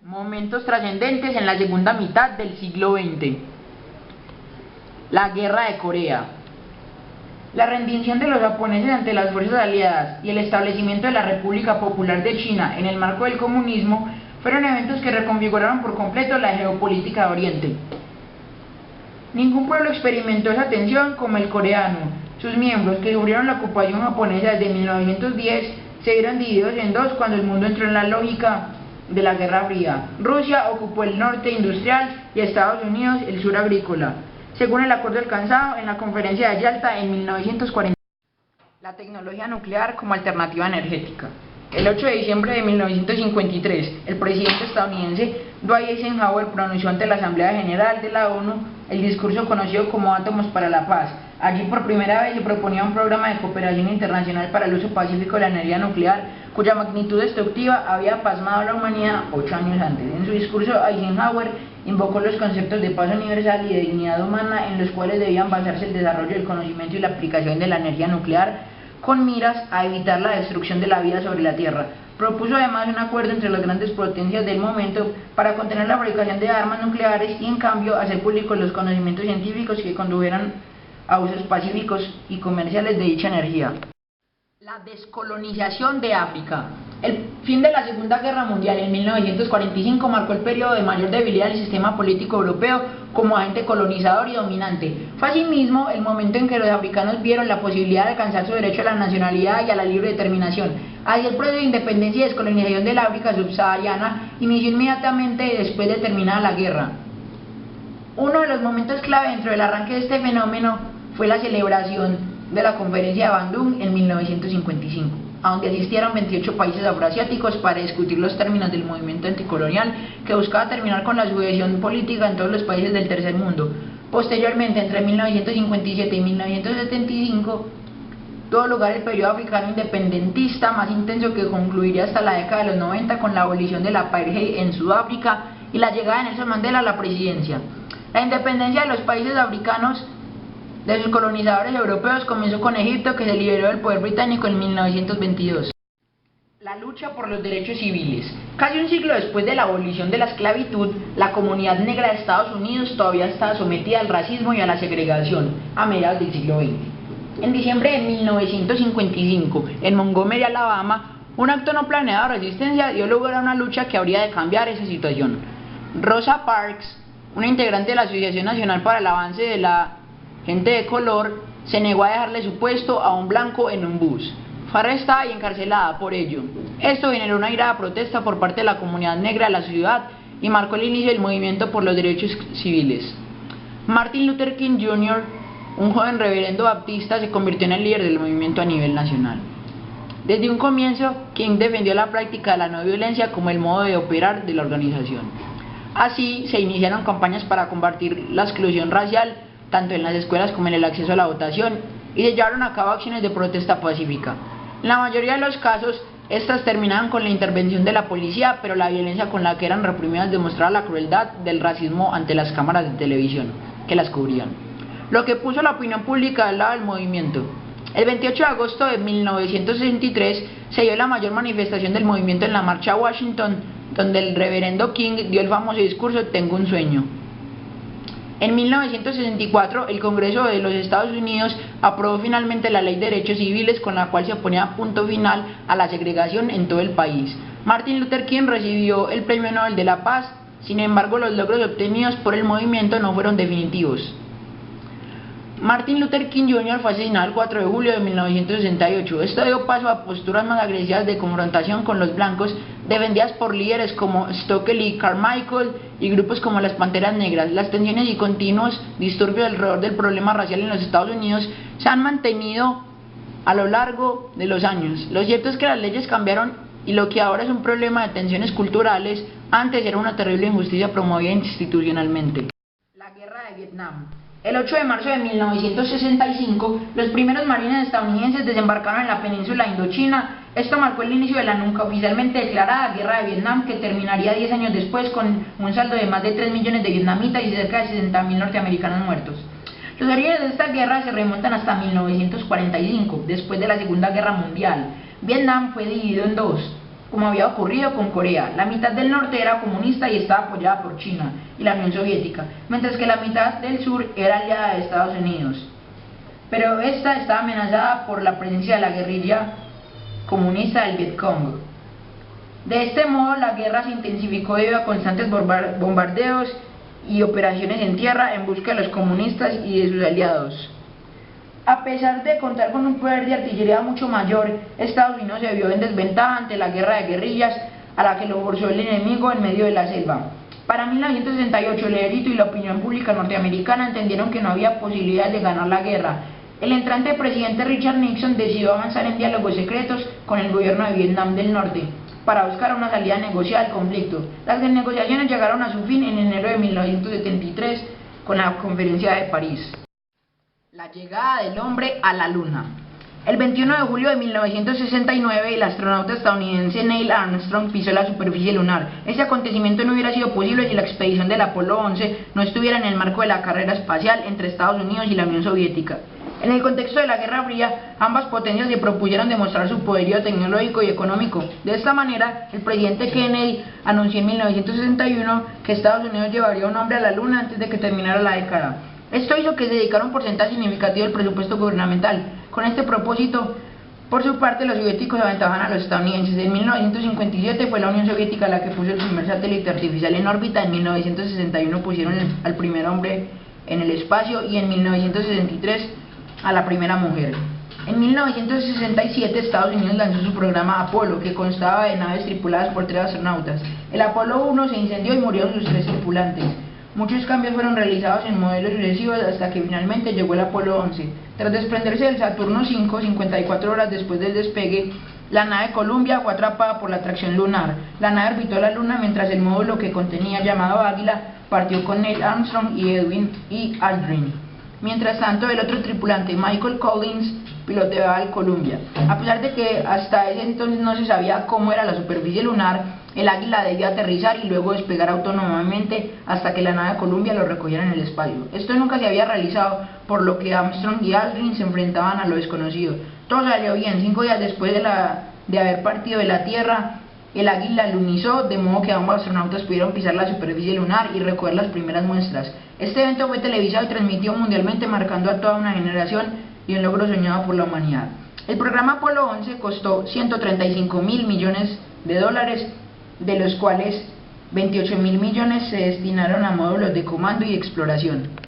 Momentos trascendentes en la segunda mitad del siglo XX. La Guerra de Corea. La rendición de los japoneses ante las fuerzas aliadas y el establecimiento de la República Popular de China en el marco del comunismo fueron eventos que reconfiguraron por completo la geopolítica de Oriente. Ningún pueblo experimentó esa tensión como el coreano. Sus miembros, que sufrieron la ocupación japonesa desde 1910, se vieron divididos en dos cuando el mundo entró en la lógica de la Guerra Fría. Rusia ocupó el norte industrial y Estados Unidos el sur agrícola, según el acuerdo alcanzado en la Conferencia de Yalta en 1940. La tecnología nuclear como alternativa energética. El 8 de diciembre de 1953, el presidente estadounidense Dwight Eisenhower pronunció ante la Asamblea General de la ONU el discurso conocido como Átomos para la Paz. Allí por primera vez se proponía un programa de cooperación internacional para el uso pacífico de la energía nuclear, cuya magnitud destructiva había pasmado a la humanidad 8 años antes. En su discurso, Eisenhower invocó los conceptos de paz universal y de dignidad humana, en los cuales debían basarse el desarrollo del conocimiento y la aplicación de la energía nuclear, con miras a evitar la destrucción de la vida sobre la Tierra. Propuso además un acuerdo entre las grandes potencias del momento para contener la fabricación de armas nucleares y, en cambio, hacer públicos los conocimientos científicos que condujeran a usos pacíficos y comerciales de dicha energía. La descolonización de África. El fin de la Segunda Guerra Mundial en 1945 marcó el periodo de mayor debilidad del sistema político europeo como agente colonizador y dominante. Fue asimismo el momento en que los africanos vieron la posibilidad de alcanzar su derecho a la nacionalidad y a la libre determinación. Así, el proceso de independencia y descolonización de la África subsahariana inició inmediatamente después de terminada la guerra. Uno de los momentos clave dentro del arranque de este fenómeno fue la celebración de la Conferencia de Bandung en 1955, a donde asistieron 28 países afroasiáticos para discutir los términos del movimiento anticolonial que buscaba terminar con la subversión política en todos los países del tercer mundo. Posteriormente, entre 1957 y 1975, tuvo lugar el periodo africano independentista más intenso, que concluiría hasta la década de los 90 con la abolición del apartheid en Sudáfrica y la llegada de Nelson Mandela a la presidencia. La independencia de los países africanos de sus colonizadores europeos comenzó con Egipto, que se liberó del poder británico en 1922. La lucha por los derechos civiles. Casi un siglo después de la abolición de la esclavitud, la comunidad negra de Estados Unidos todavía estaba sometida al racismo y a la segregación a mediados del siglo XX. En diciembre de 1955, en Montgomery, Alabama, un acto no planeado de resistencia dio lugar a una lucha que habría de cambiar esa situación. Rosa Parks, una integrante de la Asociación Nacional para el Avance de la Gente de Color, se negó a dejarle su puesto a un blanco en un bus. Fue arrestada y encarcelada por ello. Esto generó una airada protesta por parte de la comunidad negra de la ciudad y marcó el inicio del movimiento por los derechos civiles. Martin Luther King Jr., un joven reverendo baptista, se convirtió en el líder del movimiento a nivel nacional. Desde un comienzo, King defendió la práctica de la no violencia como el modo de operar de la organización. Así, se iniciaron campañas para combatir la exclusión racial, tanto en las escuelas como en el acceso a la votación, y se llevaron a cabo acciones de protesta pacífica. En la mayoría de los casos, estas terminaban con la intervención de la policía, pero la violencia con la que eran reprimidas demostraba la crueldad del racismo ante las cámaras de televisión que las cubrían, lo que puso la opinión pública al lado del movimiento. El 28 de agosto de 1963 se dio la mayor manifestación del movimiento en la marcha a Washington, donde el reverendo King dio el famoso discurso "Tengo un sueño". En 1964, el Congreso de los Estados Unidos aprobó finalmente la Ley de Derechos Civiles, con la cual se ponía punto final a la segregación en todo el país. Martin Luther King recibió el Premio Nobel de la Paz. Sin embargo, los logros obtenidos por el movimiento no fueron definitivos. Martin Luther King Jr. fue asesinado el 4 de julio de 1968. Esto dio paso a posturas más agresivas de confrontación con los blancos, defendidas por líderes como Stokely Carmichael y grupos como las Panteras Negras. Las tensiones y continuos disturbios alrededor del problema racial en los Estados Unidos se han mantenido a lo largo de los años. Lo cierto es que las leyes cambiaron y lo que ahora es un problema de tensiones culturales, antes era una terrible injusticia promovida institucionalmente. La Guerra de Vietnam. El 8 de marzo de 1965, los primeros marines estadounidenses desembarcaron en la península Indochina. Esto marcó el inicio de la nunca oficialmente declarada Guerra de Vietnam, que terminaría 10 años después con un saldo de más de 3 millones de vietnamitas y cerca de 60.000 norteamericanos muertos. Los orígenes de esta guerra se remontan hasta 1945, después de la Segunda Guerra Mundial. Vietnam fue dividido en dos. como había ocurrido con Corea. La mitad del norte era comunista y estaba apoyada por China y la Unión Soviética, mientras que la mitad del sur era aliada de Estados Unidos. Pero esta estaba amenazada por la presencia de la guerrilla comunista del Vietcong. De este modo, la guerra se intensificó debido a constantes bombardeos y operaciones en tierra en busca de los comunistas y de sus aliados. A pesar de contar con un poder de artillería mucho mayor, Estados Unidos se vio en desventaja ante la guerra de guerrillas a la que lo forzó el enemigo en medio de la selva. Para 1968, el ejército y la opinión pública norteamericana entendieron que no había posibilidad de ganar la guerra. El entrante presidente Richard Nixon decidió avanzar en diálogos secretos con el gobierno de Vietnam del Norte para buscar una salida negociada al conflicto. Las negociaciones llegaron a su fin en enero de 1973 con la Conferencia de París. La llegada del hombre a la Luna. El 21 de julio de 1969, el astronauta estadounidense Neil Armstrong pisó la superficie lunar. Este acontecimiento no hubiera sido posible si la expedición del Apolo 11 no estuviera en el marco de la carrera espacial entre Estados Unidos y la Unión Soviética. En el contexto de la Guerra Fría, ambas potencias se propusieron demostrar su poderío tecnológico y económico. De esta manera, el presidente Kennedy anunció en 1961 que Estados Unidos llevaría a un hombre a la Luna antes de que terminara la década. Esto hizo que se dedicara un porcentaje significativo del presupuesto gubernamental. Con este propósito, por su parte, los soviéticos aventajaban a los estadounidenses. En 1957 fue la Unión Soviética la que puso el primer satélite artificial en órbita. En 1961 pusieron al primer hombre en el espacio y en 1963 a la primera mujer. En 1967 Estados Unidos lanzó su programa Apolo, que constaba de naves tripuladas por 3 astronautas. El Apolo 1 se incendió y murieron sus 3 tripulantes. Muchos cambios fueron realizados en modelos sucesivos hasta que finalmente llegó el Apolo 11. Tras desprenderse del Saturno 5, 54 horas después del despegue, la nave Columbia fue atrapada por la atracción lunar. La nave orbitó la Luna mientras el módulo que contenía, llamado Águila, partió con Neil Armstrong y Edwin E. Aldrin. Mientras tanto, el otro tripulante, Michael Collins, piloteaba el Columbia. A pesar de que hasta ese entonces no se sabía cómo era la superficie lunar, el Águila debía aterrizar y luego despegar autónomamente hasta que la nave Columbia lo recogiera en el espacio. Esto nunca se había realizado, por lo que Armstrong y Aldrin se enfrentaban a lo desconocido. Todo salió bien. 5 días después de haber partido de la Tierra, el Águila lunizó, de modo que ambos astronautas pudieron pisar la superficie lunar y recoger las primeras muestras. Este evento fue televisado y transmitido mundialmente, marcando a toda una generación y un logro soñado por la humanidad. El programa Apolo 11 costó $135.000 millones, de los cuales $28.000 millones se destinaron a módulos de comando y exploración.